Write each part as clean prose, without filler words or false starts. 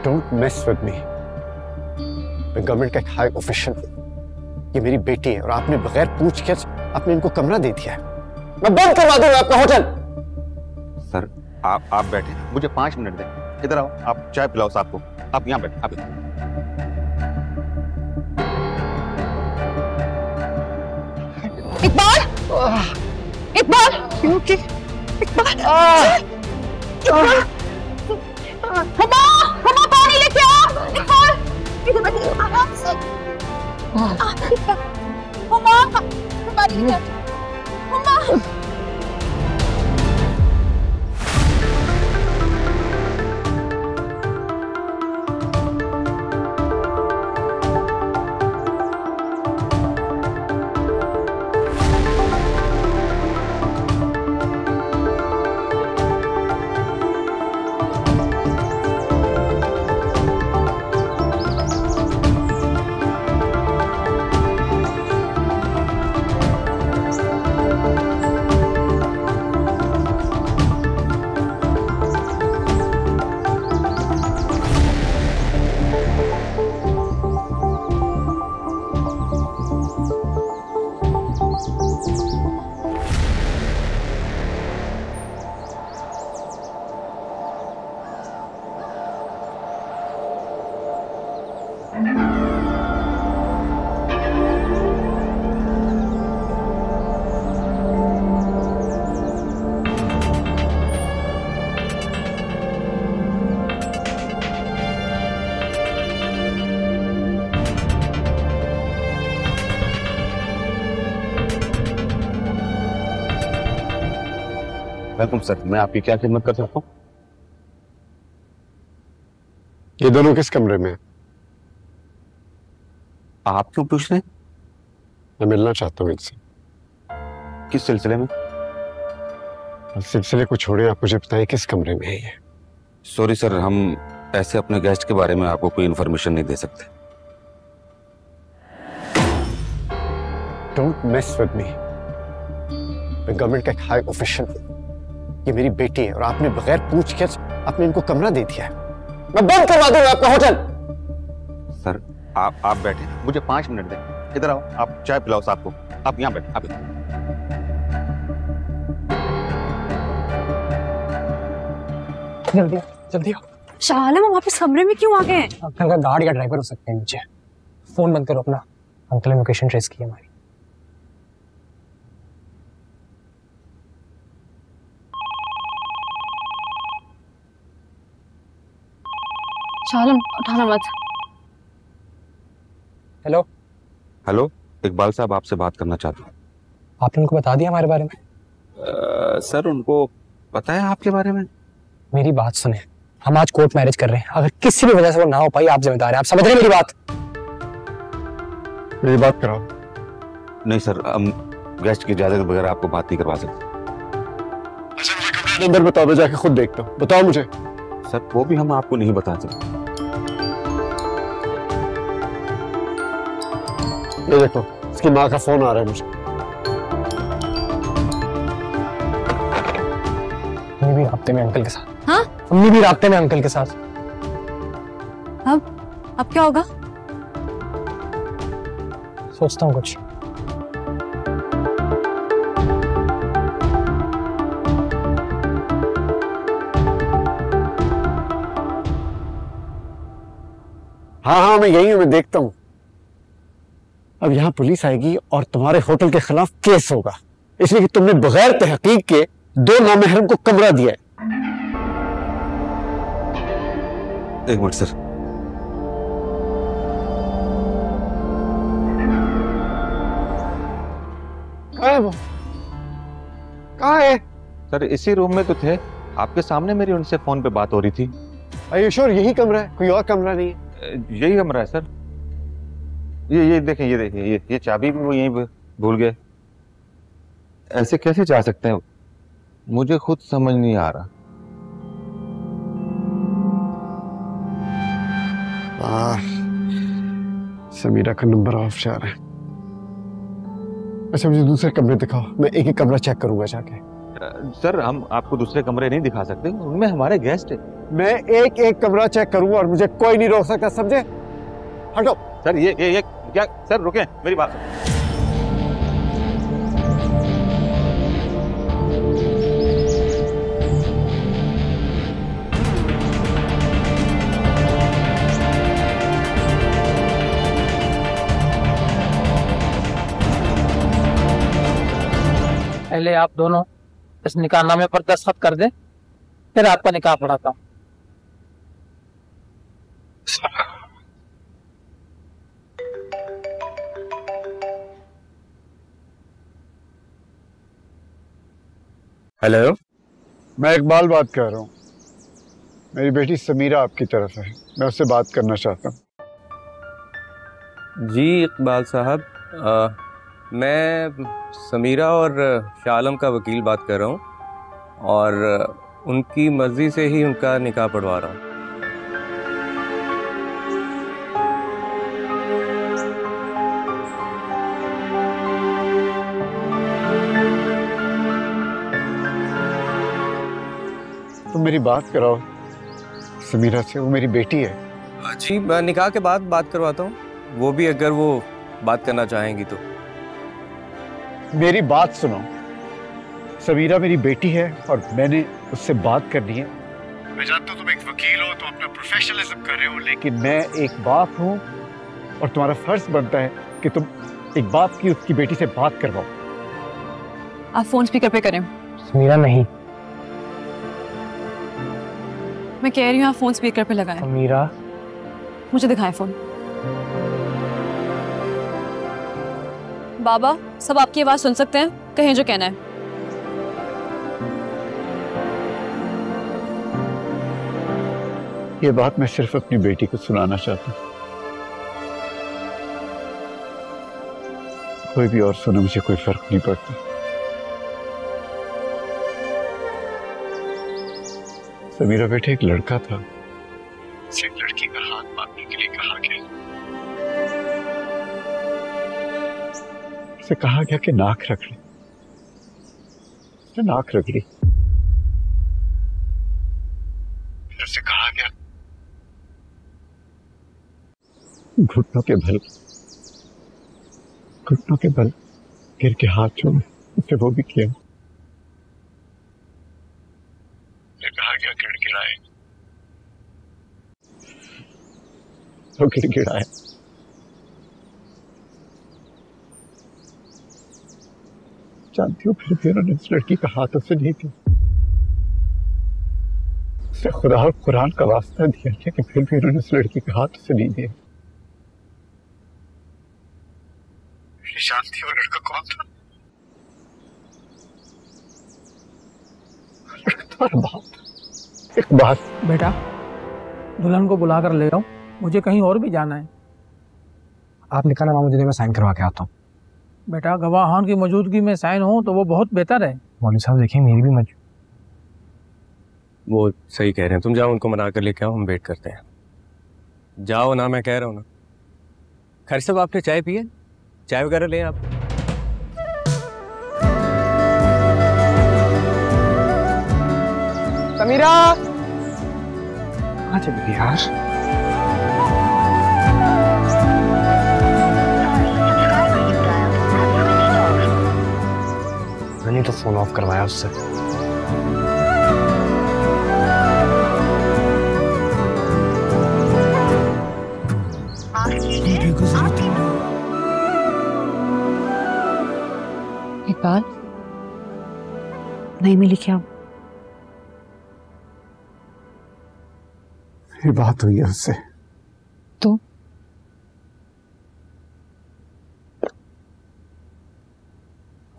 Don't mess with me. मैं government का एक हाई ऑफिशियल हूं। ये मेरी बेटी है और आपने बगैर पूछ के आपने इनको कमरा दे दिया है। मैं बंद करवा दूंगा आपका होटल। सर आप बैठे, मुझे 5 मिनट दें। इधर आओ, आप चाय पिलाओ साहब को। आप यहाँ बैठे। आप इकबाल, इकबाल, इकबाल, हुमा, हुमा पानी लेके आ। इकबाल, इधर बैठिए आराम से। हुमा, पानी लेके आ। हुमा। वेलकम सर, मैं आपकी क्या खिदमत कर सकता हूँ? ये दोनों किस कमरे में हैं? आप क्यों पूछ रहे हैं? मैं मिलना चाहता हूँ इनसे। किस सिलसिले में? सिलसिले को छोड़े, आप मुझे बताएं किस कमरे में है ये? सॉरी सर, हम ऐसे अपने गेस्ट के बारे में आपको कोई इंफॉर्मेशन नहीं दे सकते। Don't mess with me. मैं गवर्नमेंट का एक हाई ऑफिशियल हूं। ये मेरी बेटी है और आपने बगैर पूछ के आपने इनको कमरा दे दिया है। मैं बंद करवा दूंगा आपका होटल। सर आप बैठे, मुझे 5 मिनट दें। इधर आओ, आप चाय पिलाओ साहब को। आप यहाँ बैठे। आप जल्दी जल्दी आओ। शाह आलम, हम वापस कमरे में क्यों आ गए? अंकल का गार्ड या ड्राइवर हो सकते हैं नीचे। फोन बंद करो अपना। अंकल ने लोकेशन ट्रेस की है हमारी। शाह आलम, उठाना मत। हेलो हेलो, इकबाल साहब आपसे बात करना चाहता हूँ। आपने उनको बता दिया हमारे बारे में? सर उनको पता है आपके बारे में? मेरी बात सुने, हम आज कोर्ट मैरिज कर रहे हैं। अगर किसी भी वजह से वो ना हो पाई, आप जिम्मेदार हैं। आप समझ रहे हैं मेरी बात? मेरी बात कराओ। नहीं सर, हम गेस्ट की इजाजत बगैर आपको बात नहीं करवा सकते। अच्छा मुझे कमरा नंबर बताओ, मैं जाके खुद देखता हूँ। बताओ मुझे। सर वो भी हम आपको नहीं बता सकते। ये देखो, इसकी माँ का फोन आ रहा है मुझे। अम्मी भी राब्ते में अंकल के साथ। हाँ? अम्मी भी राब्ते में अंकल के साथ। अब क्या होगा? सोचता हूँ कुछ। हाँ, मैं यही हूँ, मैं देखता हूँ। अब यहाँ पुलिस आएगी और तुम्हारे होटल के खिलाफ केस होगा, इसलिए कि तुमने बगैर तहकीक के 2 नामहरम को कमरा दिया है। 1 मिनट सर। कहाँ है वो? कहाँ है? सर इसी रूम में तो थे, आपके सामने मेरी उनसे फोन पे बात हो रही थी। Are you sure यही कमरा है? कोई और कमरा नहीं है? यही कमरा है सर। ये देखें, ये देखें, ये चाबी भी वो यहीं भूल गए। ऐसे कैसे जा सकते हैं? मुझे खुद समझ नहीं आ रहा। समीरा का नंबर ऑफ जा रहा है। अच्छा मुझे दूसरे कमरे दिखाओ, मैं एक एक कमरा चेक करूंगा जाके। सर हम आपको दूसरे कमरे नहीं दिखा सकते, उनमें हमारे गेस्ट है। मैं एक एक कमरा चेक करूंगा और मुझे कोई नहीं रोक सकता, समझे? हटो। सर ये क्या सर, रुके मेरी बात। पहले आप दोनों इस निकाहनामे पर दस्तखत कर दें, फिर आपका निकाह पढ़ाता हूँ। हेलो, मैं इकबाल बात कर रहा हूँ। मेरी बेटी समीरा आपकी तरफ है, मैं उससे बात करना चाहता हूँ। जी इकबाल साहब, मैं समीरा और शाह आलम का वकील बात कर रहा हूँ और उनकी मर्जी से ही उनका निकाह पढ़वा रहा हूँ। तुम मेरी बात कराओ समीरा से, वो मेरी बेटी है। जी मैं निकाह के बाद बात करवाता हूँ, वो भी अगर वो बात करना चाहेंगी तो। मेरी बात सुनो, समीरा मेरी बेटी है और मैंने उससे बात करनी है। मैं जानता हूँ तुम एक वकील हो, तुम अपना प्रोफेशनलिज्म कर रहे हो, लेकिन मैं एक बाप हूँ और तुम्हारा फर्ज बनता है कि तुम एक बाप की उसकी बेटी से बात करवाओ। आप फोन स्पीकर पे करें। समीरा नहीं। मैं कह रही हूँ आप फोन स्पीकर पे लगाएं। समीरा, मुझे दिखाएं फोन। बाबा, सब आपकी आवाज सुन सकते हैं, कहें जो कहना है। ये बात मैं सिर्फ अपनी बेटी को सुनाना चाहता हूँ। कोई भी और सुने, मुझे कोई फर्क नहीं पड़ता। समीरा बेटे, एक लड़का था, उसे एक लड़की का हाथ मांगने के लिए कहा गया। उसे कहा गया कि नाक रख ले। उसने नाक रख ली। फिर उसे कहा गया घुटनों के बल गिर के हाथ छोड़े। उसे वो भी किया। कहा गया गिड़गिड़ाए, वो गिड़गिड़ाए। जानती हो, फिर भी उन्होंने उस लड़की का हाथ उसे नहीं दिया। उसने खुदा और कुरान का वास्ता दिया, लेकिन फिर भी उन्होंने उस लड़की का हाथ उसे नहीं दिया। जानती हो वो लड़का कौन था? लड़का तुम्हारा बाप था। एक बात बेटा, दुल्हन को बुला कर ले आओ, मुझे कहीं और भी जाना है। आप निकाहनामा मुझे दे, मैं साइन करवा के आता हूँ। बेटा, गवाहान की मौजूदगी में साइन हो तो वो बहुत बेहतर है। मौलवी साहब देखिए, मेरी भी मौजूद। वो सही कह रहे हैं, तुम जाओ उनको मना कर लेके आओ, हम वेट करते हैं। जाओ ना, मैं कह रहा हूँ ना। खैर साहब, आपने चाय पी है? चाय वगैरह लें आप। समीरा कहाँ चली गई यार? मैंने तो फोन ऑफ करवाया उससे। इकबाल, नहीं मिली क्या? मेरी बात हुई है उससे। तो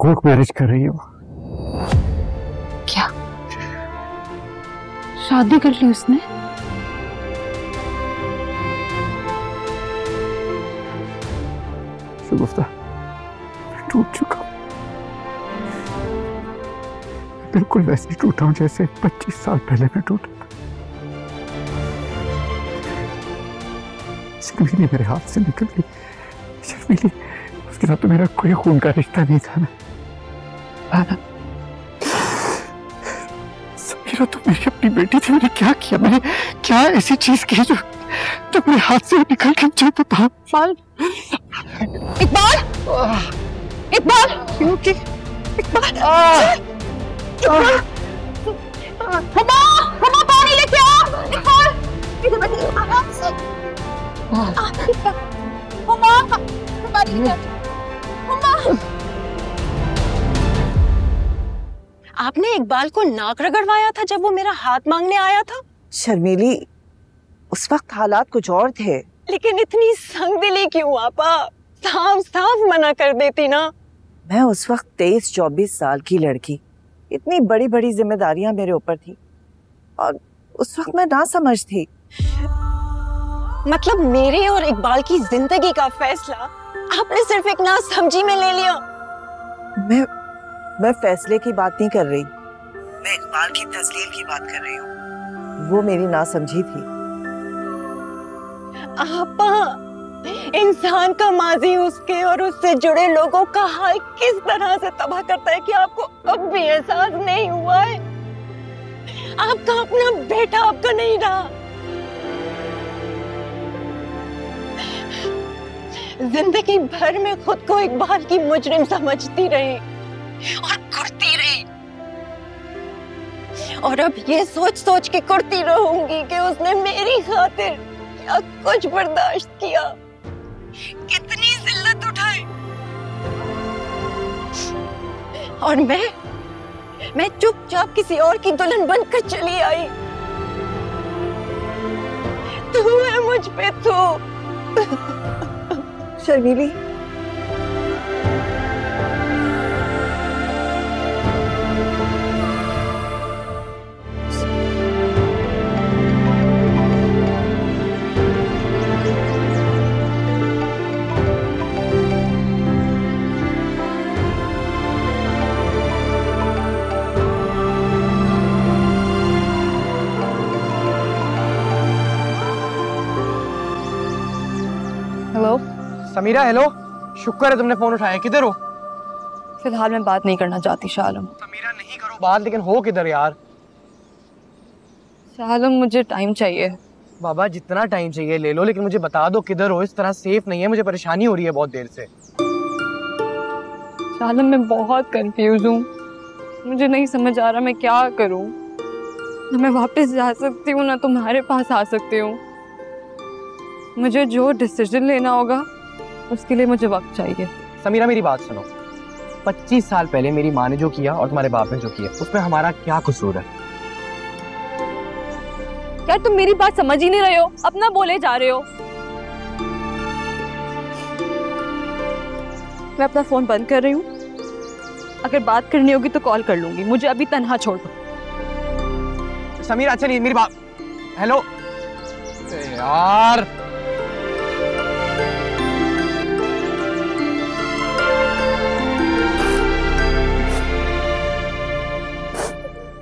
कोर्ट मैरिज कर रही है वो। क्या शादी कर ली उसने? शगुफ्ता, मैं टूट चुका हूं। बिल्कुल वैसे टूटा हूं जैसे 25 साल पहले मैं टूटा था। शर्मीली मेरे हाथ से निकल गई। शर्मीली, उसके साथ तो मेरा कोई खून का रिश्ता नहीं था ना। समीरा समीरा तो मेरी अपनी बेटी थी, मैंने क्या किया, मैंने क्या ऐसी चीज की जो मेरे हाथ से निकल के मुझे बता। इकबाल, इकबाल, इकबाल, इकबाल, हुमा, हुमा पानी लेके आ। इकबाल, इधर बैठिए, आराम से। हुमा, पानी लेके आ। हुमा, आपने इकबाल को नाक रगड़वाया था जब वो मेरा हाथ मांगने आया था। शर्मीली, उस वक्त हालात कुछ और थे। लेकिन इतनी संगदिली क्यों आपा? साफ साफ मना कर देती ना। मैं उस वक्त 23-24 साल की लड़की, इतनी बड़ी बड़ी जिम्मेदारियां मेरे ऊपर थी और उस वक्त मैं ना समझ थी। मतलब मेरे और इकबाल की जिंदगी का फैसला आपने सिर्फ एक नासमझी में ले लिया। मैं फैसले की बात नहीं कर रही, मैं इकबाल की तस्लील की बात कर रही हूँ। वो मेरी नासमझी थी। आपा, इंसान का माजी उसके और उससे जुड़े लोगों का हाल किस तरह से तबाह करता है कि आपको अब भी एहसास नहीं हुआ है। आपका अपना बेटा आपका नहीं रहा। जिंदगी भर में खुद को इकबाल की मुजरिम समझती रही और कुर्ती रही, और अब ये सोच सोच के कुर्ती रहूंगी कि उसने मेरी खातिर क्या कुछ बर्दाश्त किया, कितनी जिल्लत उठाई। और मैं चुपचाप किसी और की दुल्हन बनकर चली आई। तू है मुझ पे तू। शर्मीली, हेलो समीरा। हेलो, शुक्र है तुमने फोन उठाया। किधर हो? फिलहाल मैं बात नहीं करना चाहती शाह आलम। समीरा नहीं करो बात, लेकिन हो किधर यार? शाह आलम, मुझे टाइम चाहिए। बाबा जितना टाइम चाहिए ले लो, लेकिन मुझे बता दो किधर हो। इस तरह सेफ नहीं है, मुझे परेशानी हो रही है बहुत देर से। शाह आलम, मैं बहुत कंफ्यूज हूँ, मुझे नहीं समझ आ रहा मैं क्या करूँ। ना मैं वापस जा सकती हूँ ना तुम्हारे पास आ सकती हूँ। मुझे जो डिसीजन लेना होगा उसके लिए मुझे वक्त चाहिए। समीरा मेरी बात सुनो, 25 साल पहले मेरी माँ ने जो किया और तुम्हारे बाप ने जो किया, उसमें हमारा क्या कसूर है? यार तुम मेरी बात समझ ही नहीं रहे हो, अपना बोले जा रहे हो। मैं अपना फोन बंद कर रही हूँ, अगर बात करनी होगी तो कॉल कर लूंगी, मुझे अभी तन्हा छोड़ दो। समीरा चलिए मेरी बात। हेलो यार